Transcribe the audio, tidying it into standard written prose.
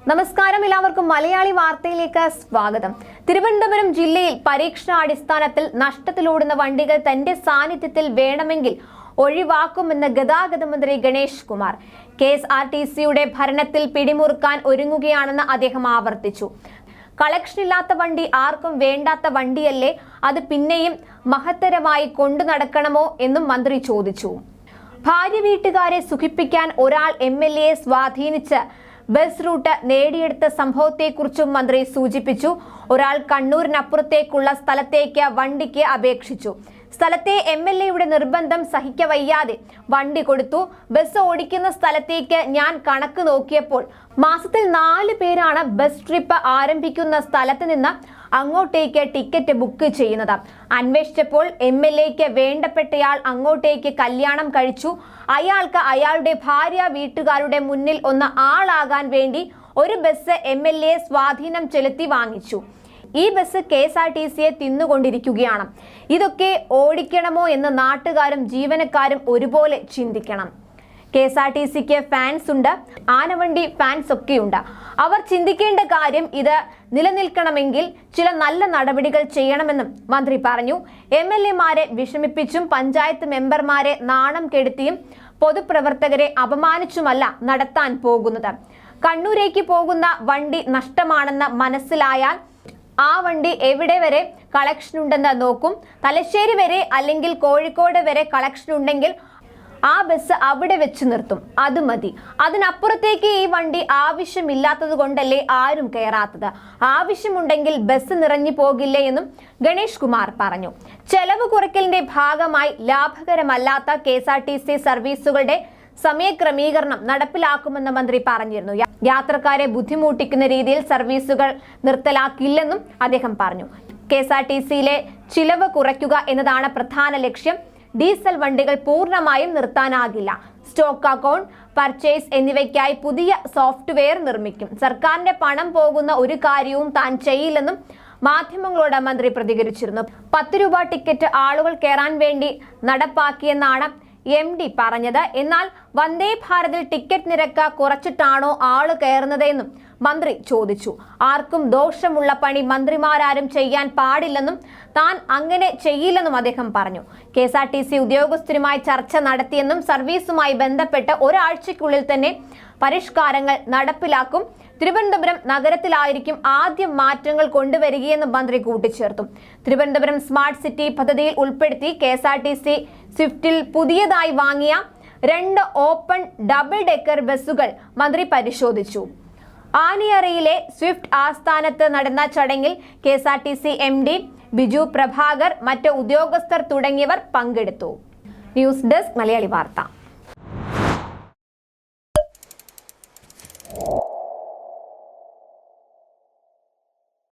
നമസ്കാരം, എല്ലാവർക്കും മലയാളി വാർത്തയിലേക്ക് സ്വാഗതം. തിരുവനന്തപുരം ജില്ലയിൽ പരീക്ഷണാടിസ്ഥാനത്തിൽ നഷ്ടത്തിലോടുന്ന വണ്ടികൾ തന്റെ സാന്നിധ്യത്തിൽ വേണമെങ്കിൽ ഒഴിവാക്കുമെന്ന് ഗതാഗത മന്ത്രി ഗണേഷ് കുമാർ. KSRTCയുടെ ഭരണത്തിൽ പിടിമുറുക്കാൻ ഒരുങ്ങുകയാണെന്ന് അദ്ദേഹം ആവർത്തിച്ചു. കളക്ഷനില്ലാത്ത വണ്ടി ആർക്കും വേണ്ടാത്ത വണ്ടിയല്ലേ, അത് പിന്നെയും മഹത്തരമായി കൊണ്ടു നടക്കണമോ എന്നും മന്ത്രി ചോദിച്ചു. ഭാര്യ വീട്ടുകാരെ സുഖിപ്പിക്കാൻ ഒരാൾ MLA സ്വാധീനിച്ച് ബസ് റൂട്ട് നേടിയെടുത്ത സംഭവത്തെക്കുറിച്ചും മന്ത്രി സൂചിപ്പിച്ചു. ഒരാൾ കണ്ണൂരിനപ്പുറത്തേക്കുള്ള സ്ഥലത്തേക്ക് വണ്ടിക്ക് അപേക്ഷിച്ചു. സ്ഥലത്തെ MLAയുടെ നിർബന്ധം സഹിക്കവയ്യാതെ വണ്ടി കൊടുത്തു. ബസ് ഓടിക്കുന്ന സ്ഥലത്തേക്ക് ഞാൻ കണക്ക് നോക്കിയപ്പോൾ മാസത്തിൽ 4 പേരാണ് ബസ് ട്രിപ്പ് ആരംഭിക്കുന്ന സ്ഥലത്ത് നിന്ന് അങ്ങോട്ടേക്ക് ടിക്കറ്റ് ബുക്ക് ചെയ്യുന്നത്. അന്വേഷിച്ചപ്പോൾ MLAക്ക് വേണ്ടപ്പെട്ടയാൾ അങ്ങോട്ടേക്ക് കല്യാണം കഴിച്ചു. അയാൾക്ക് അയാളുടെ ഭാര്യ വീട്ടുകാരുടെ മുന്നിൽ ഒന്ന് ആളാകാൻ വേണ്ടി ഒരു ബസ് MLA സ്വാധീനം ചെലുത്തി വാങ്ങിച്ചു. ഈ ബസ് KSRTCയെ തിന്നുകൊണ്ടിരിക്കുകയാണ്. ഇതൊക്കെ ഓടിക്കണമോ എന്ന് നാട്ടുകാരും ജീവനക്കാരും ഒരുപോലെ ചിന്തിക്കണം. KSRTCക്ക് ഫാൻസ് ഉണ്ട്, ആനവണ്ടി ഫാൻസ് ഒക്കെയുണ്ട്. അവർ ചിന്തിക്കേണ്ട കാര്യം ഇത് നിലനിൽക്കണമെങ്കിൽ ചില നല്ല നടപടികൾ ചെയ്യണമെന്നും മന്ത്രി പറഞ്ഞു. MLAമാരെ വിഷമിപ്പിച്ചും പഞ്ചായത്ത് മെമ്പർമാരെ നാണം കെടുത്തിയും പൊതുപ്രവർത്തകരെ അപമാനിച്ചുമല്ല നടത്താൻ പോകുന്നത്. കണ്ണൂരേക്ക് പോകുന്ന വണ്ടി നഷ്ടമാണെന്ന് മനസ്സിലായാൽ ആ വണ്ടി എവിടെ വരെ കളക്ഷൻ ഉണ്ടെന്ന് നോക്കും. തലശ്ശേരി വരെ അല്ലെങ്കിൽ കോഴിക്കോട് വരെ കളക്ഷൻ ഉണ്ടെങ്കിൽ ആ ബസ് അവിടെ വെച്ച് നിർത്തും. അത് മതി. അതിനപ്പുറത്തേക്ക് ഈ വണ്ടി ആവശ്യമില്ലാത്തത് കൊണ്ടല്ലേ ആരും കയറാത്തത്. ആവശ്യമുണ്ടെങ്കിൽ ബസ് നിറഞ്ഞു പോകില്ലേ എന്നും ഗണേഷ് കുമാർ പറഞ്ഞു. ചെലവ് കുറയ്ക്കലിന്റെ ഭാഗമായി ലാഭകരമല്ലാത്ത KSRTC സർവീസുകളുടെ സമയക്രമീകരണം നടപ്പിലാക്കുമെന്ന് മന്ത്രി പറഞ്ഞിരുന്നു. യാത്രക്കാരെ ബുദ്ധിമുട്ടിക്കുന്ന രീതിയിൽ സർവീസുകൾ നിർത്തലാക്കില്ലെന്നും അദ്ദേഹം പറഞ്ഞു. KSRTCയിലെ ചിലവ് കുറയ്ക്കുക എന്നതാണ് പ്രധാന ലക്ഷ്യം. ഡീസൽ വണ്ടികൾ പൂർണ്ണമായും നിർത്താനാകില്ല. സ്റ്റോക്ക് അക്കൗണ്ട്, പർച്ചേസ് എന്നിവയ്ക്കായി പുതിയ സോഫ്റ്റ്വെയർ നിർമ്മിക്കും. സർക്കാരിന്റെ പണം പോകുന്ന ഒരു കാര്യവും താൻ ചെയ്യില്ലെന്നും മാധ്യമങ്ങളോട് മന്ത്രി പ്രതികരിച്ചിരുന്നു. 10 രൂപ ടിക്കറ്റ് ആളുകൾ കയറാൻ വേണ്ടി നടപ്പാക്കിയെന്നാണ് MD പറഞ്ഞത്. എന്നാൽ വന്ദേ ഭാരതിൽ ടിക്കറ്റ് നിരക്ക് കുറച്ചിട്ടാണോ ആള് കയറുന്നതെന്നും മന്ത്രി ചോദിച്ചു. ആർക്കും ദോഷമുള്ള പണി മന്ത്രിമാരാരും ചെയ്യാൻ പാടില്ലെന്നും താൻ അങ്ങനെ ചെയ്യില്ലെന്നും അദ്ദേഹം പറഞ്ഞു. KSRTC ഉദ്യോഗസ്ഥരുമായി ചർച്ച നടത്തിയെന്നും സർവീസുമായി ബന്ധപ്പെട്ട് ഒരാഴ്ചയ്ക്കുള്ളിൽ തന്നെ പരിഷ്കാരങ്ങൾ നടപ്പിലാക്കും. തിരുവനന്തപുരം നഗരത്തിലായിരിക്കും ആദ്യം മാറ്റങ്ങൾ കൊണ്ടുവരികയെന്ന് മന്ത്രി കൂട്ടിച്ചേർത്തു. തിരുവനന്തപുരം സ്മാർട്ട് സിറ്റി പദ്ധതിയിൽ ഉൾപ്പെടുത്തി KSRTC സ്വിഫ്റ്റിൽ പുതിയതായി വാങ്ങിയ 2 ഓപ്പൺ ഡബിൾ ഡെക്കർ ബസ്സുകൾ മന്ത്രി പരിശോധിച്ചു. ആനിയറയിലെ സ്വിഫ്റ്റ് ആസ്ഥാനത്ത് നടന്ന ചടങ്ങിൽ KSRTC MD ബിജു പ്രഭാകർ, മറ്റ് ഉദ്യോഗസ്ഥർ തുടങ്ങിയവർ പങ്കെടുത്തു. ന്യൂസ് ഡെസ്ക് മലയാളി വാർത്ത.